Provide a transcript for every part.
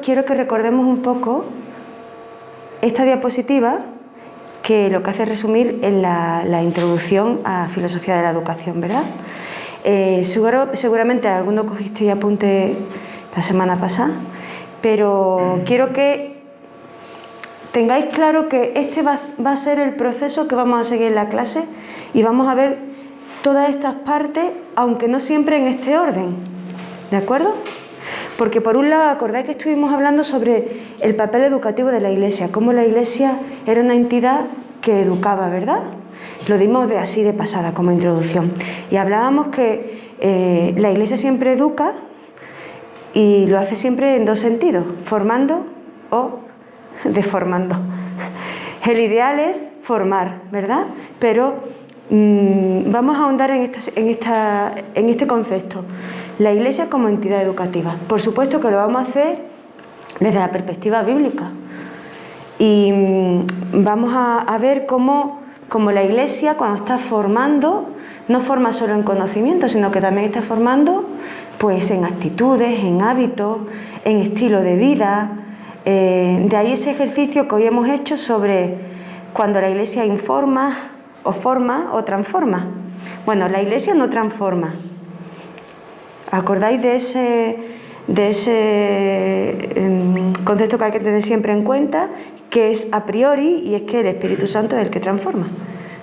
quiero que recordemos un poco esta diapositiva, que lo que hace es resumir en la introducción a Filosofía de la Educación, ¿verdad? Seguramente alguno cogisteis apunte la semana pasada, pero quiero que tengáis claro que este va a ser el proceso que vamos a seguir en la clase y vamos a ver todas estas partes, aunque no siempre en este orden, ¿de acuerdo? Porque por un lado, acordáis que estuvimos hablando sobre el papel educativo de la Iglesia, cómo la Iglesia era una entidad que educaba, ¿verdad? Lo dimos así de pasada como introducción. Y hablábamos que la Iglesia siempre educa y lo hace siempre en dos sentidos, formando o deformando. El ideal es formar, ¿verdad? Pero vamos a ahondar en este concepto. La Iglesia como entidad educativa. Por supuesto que lo vamos a hacer desde la perspectiva bíblica. Y vamos a ver cómo la Iglesia, cuando está formando, no forma solo en conocimiento, sino que también está formando pues, en actitudes, en hábitos, en estilo de vida. De ahí ese ejercicio que hoy hemos hecho sobre cuando la Iglesia informa, o forma, o transforma. Bueno, la Iglesia no transforma. ¿Acordáis de ese concepto que hay que tener siempre en cuenta? Que es a priori, y es que el Espíritu Santo es el que transforma.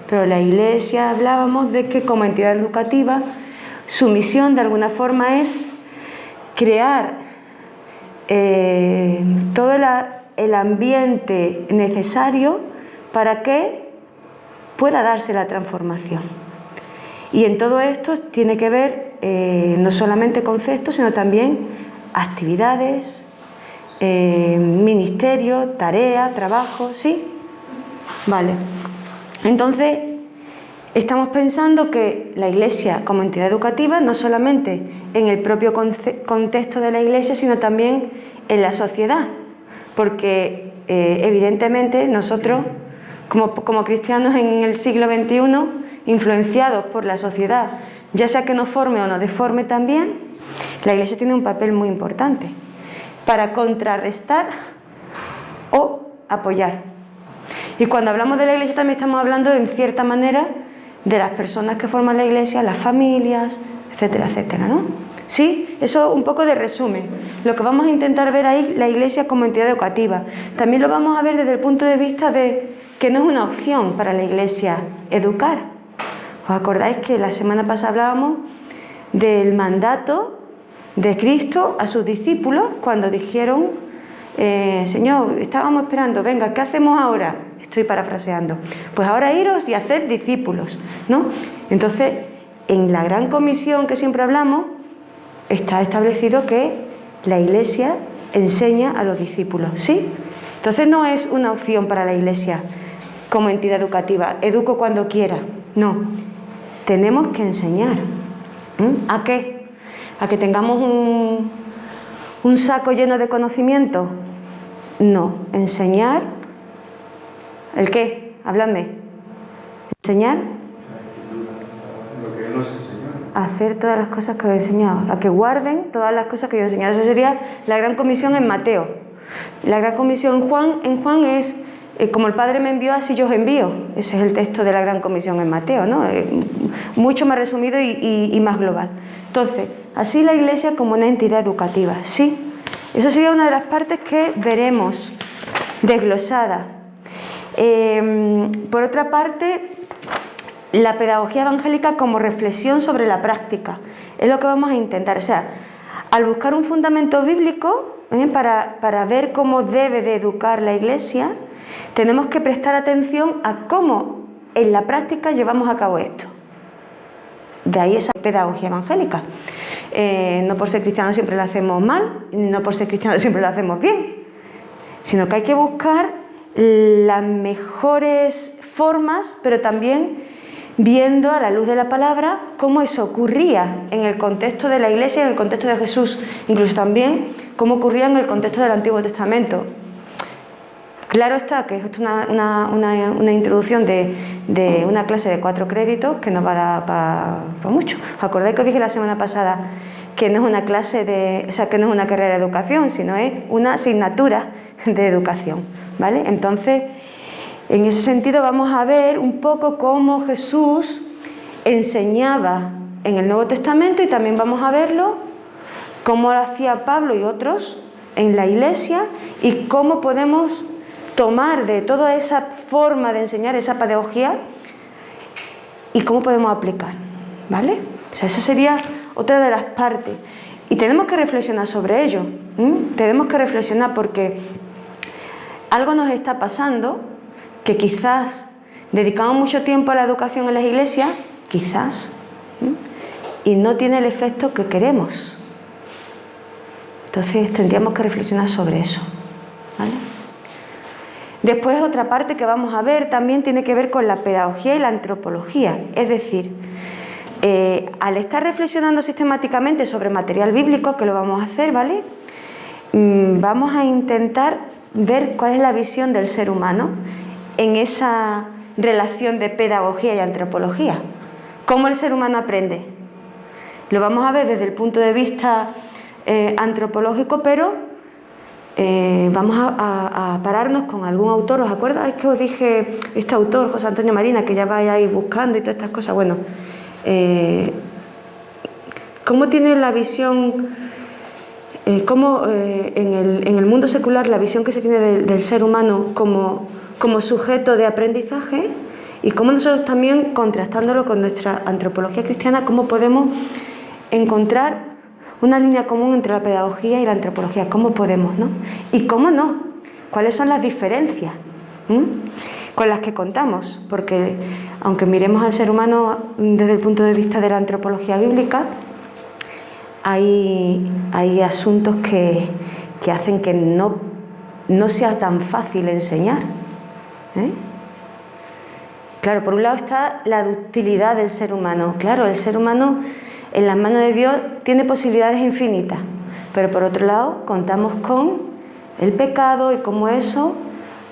Pero la Iglesia hablábamos de que como entidad educativa, su misión de alguna forma es crear todo el ambiente necesario para que pueda darse la transformación. Y en todo esto tiene que ver no solamente conceptos, sino también actividades, ministerio, tarea, trabajo, ¿sí? Vale. Entonces, estamos pensando que la Iglesia como entidad educativa, no solamente en el propio contexto de la Iglesia, sino también en la sociedad, porque evidentemente nosotros, como cristianos en el siglo XXI, influenciados por la sociedad, ya sea que nos forme o nos deforme también, la Iglesia tiene un papel muy importante para contrarrestar o apoyar. Y cuando hablamos de la Iglesia también estamos hablando en cierta manera de las personas que forman la Iglesia, las familias, etcétera, etcétera, ¿no? Sí, eso un poco de resumen. Lo que vamos a intentar ver ahí, la Iglesia como entidad educativa. También lo vamos a ver desde el punto de vista de que no es una opción para la Iglesia educar. ¿Os acordáis que la semana pasada hablábamos del mandato de Cristo a sus discípulos cuando dijeron, Señor, estábamos esperando, venga, ¿qué hacemos ahora? Estoy parafraseando. Pues ahora iros y haced discípulos, ¿no? Entonces, en la gran comisión que siempre hablamos, está establecido que la Iglesia enseña a los discípulos, ¿sí? Entonces no es una opción para la Iglesia como entidad educativa, educo cuando quiera, no. Tenemos que enseñar. ¿A qué? ¿A que tengamos un saco lleno de conocimiento? No, enseñar. ¿El qué? Háblame. Enseñar. Lo que Él nos enseñó. A hacer todas las cosas que os he enseñado, a que guarden todas las cosas que yo he enseñado. Eso sería la gran comisión en Mateo. La gran comisión en Juan es como el Padre me envió, así yo os envío. Ese es el texto de la gran comisión en Mateo, ¿no? Mucho más resumido y más global. Entonces, así la Iglesia como una entidad educativa, ¿sí? Eso sería una de las partes que veremos desglosada. Por otra parte, la pedagogía evangélica como reflexión sobre la práctica. Es lo que vamos a intentar. O sea, al buscar un fundamento bíblico para ver cómo debe de educar la Iglesia, tenemos que prestar atención a cómo en la práctica llevamos a cabo esto. De ahí esa pedagogía evangélica. No por ser cristianos siempre lo hacemos mal, no por ser cristianos siempre lo hacemos bien, sino que hay que buscar las mejores formas, pero también viendo a la luz de la palabra cómo eso ocurría en el contexto de la Iglesia, en el contexto de Jesús, incluso también cómo ocurría en el contexto del Antiguo Testamento. Claro está que es una introducción de una clase de 4 créditos que nos va a dar para mucho. ¿Os acordáis que os dije la semana pasada que no es una clase que no es una carrera de educación, sino es una asignatura de educación, ¿vale? Entonces, en ese sentido vamos a ver un poco cómo Jesús enseñaba en el Nuevo Testamento y también vamos a verlo cómo lo hacía Pablo y otros en la Iglesia y cómo podemos tomar de toda esa forma de enseñar, esa pedagogía, y cómo podemos aplicar, ¿vale? O sea, esa sería otra de las partes. Y tenemos que reflexionar sobre ello. Tenemos que reflexionar porque algo nos está pasando que quizás dedicamos mucho tiempo a la educación en las iglesias, quizás, y no tiene el efecto que queremos. Entonces tendríamos que reflexionar sobre eso, ¿vale? Después otra parte que vamos a ver también tiene que ver con la pedagogía y la antropología, es decir, al estar reflexionando sistemáticamente sobre material bíblico, que lo vamos a hacer, ¿vale? Vamos a intentar ver cuál es la visión del ser humano en esa relación de pedagogía y antropología. ¿Cómo el ser humano aprende? Lo vamos a ver desde el punto de vista antropológico, pero vamos a pararnos con algún autor. ¿Os acordáis que os dije este autor, José Antonio Marina, que ya vais ahí buscando y todas estas cosas? Bueno, ¿cómo tiene la visión, cómo en el mundo secular la visión que se tiene del ser humano como sujeto de aprendizaje, y cómo nosotros también, contrastándolo con nuestra antropología cristiana, cómo podemos encontrar una línea común entre la pedagogía y la antropología? ¿Cómo podemos, no? Y cómo no, cuáles son las diferencias con las que contamos, porque aunque miremos al ser humano desde el punto de vista de la antropología bíblica, hay asuntos que hacen que no sea tan fácil enseñar, ¿eh? Claro, por un lado está la ductilidad del ser humano. Claro, el ser humano en las manos de Dios tiene posibilidades infinitas, pero por otro lado contamos con el pecado y cómo eso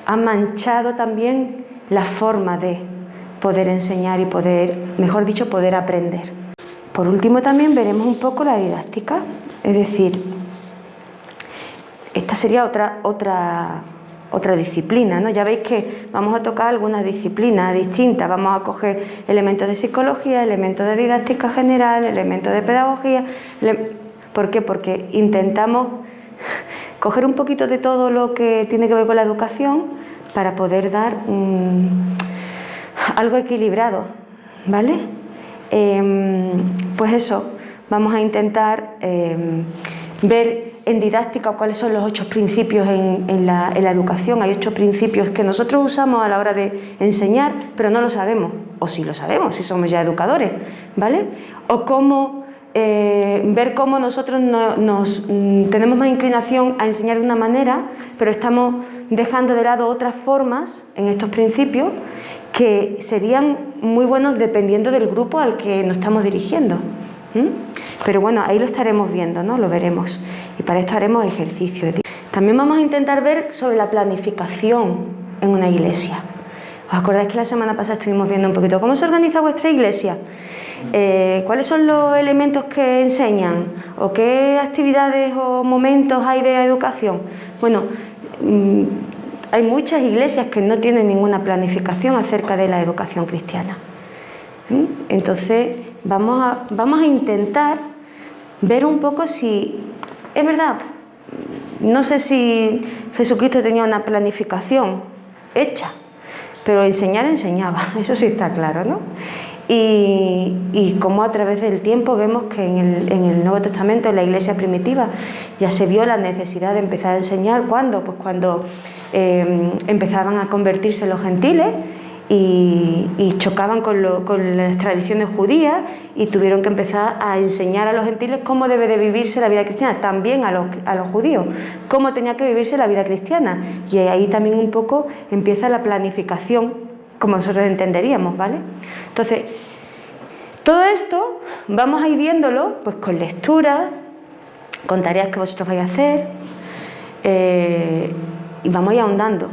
ha manchado también la forma de poder enseñar y poder, mejor dicho, poder aprender. Por último también veremos un poco la didáctica, es decir, esta sería otra disciplina, ¿no? Ya veis que vamos a tocar algunas disciplinas distintas, vamos a coger elementos de psicología, elementos de didáctica general, elementos de pedagogía. ¿Por qué? Porque intentamos coger un poquito de todo lo que tiene que ver con la educación para poder dar algo equilibrado, ¿vale? Pues eso, vamos a intentar ver en didáctica cuáles son los 8 principios en la educación. Hay 8 principios que nosotros usamos a la hora de enseñar, pero no lo sabemos, o sí lo sabemos, si somos ya educadores, ¿vale? O cómo ver cómo nosotros tenemos más inclinación a enseñar de una manera, pero estamos dejando de lado otras formas en estos principios que serían muy buenos dependiendo del grupo al que nos estamos dirigiendo. Pero bueno, ahí lo estaremos viendo, ¿no? Lo veremos. Y para esto haremos ejercicios. También vamos a intentar ver sobre la planificación en una iglesia. ¿Os acordáis que la semana pasada estuvimos viendo un poquito cómo se organiza vuestra iglesia? ¿Cuáles son los elementos que enseñan? ¿O qué actividades o momentos hay de educación? Bueno, hay muchas iglesias que no tienen ninguna planificación acerca de la educación cristiana. Entonces vamos a intentar ver un poco si es verdad. No sé si Jesucristo tenía una planificación hecha, pero enseñaba, eso sí está claro, ¿no? Y como a través del tiempo vemos que en el Nuevo Testamento, en la iglesia primitiva, ya se vio la necesidad de empezar a enseñar. ¿Cuándo? Pues cuando empezaban a convertirse los gentiles y chocaban con las tradiciones judías, y tuvieron que empezar a enseñar a los gentiles cómo debe de vivirse la vida cristiana, también a los judíos, cómo tenía que vivirse la vida cristiana. Y ahí también un poco empieza la planificación, como nosotros entenderíamos, ¿vale? Entonces, todo esto vamos a ir viéndolo pues con lectura, con tareas que vosotros vais a hacer, y vamos a ir ahondando.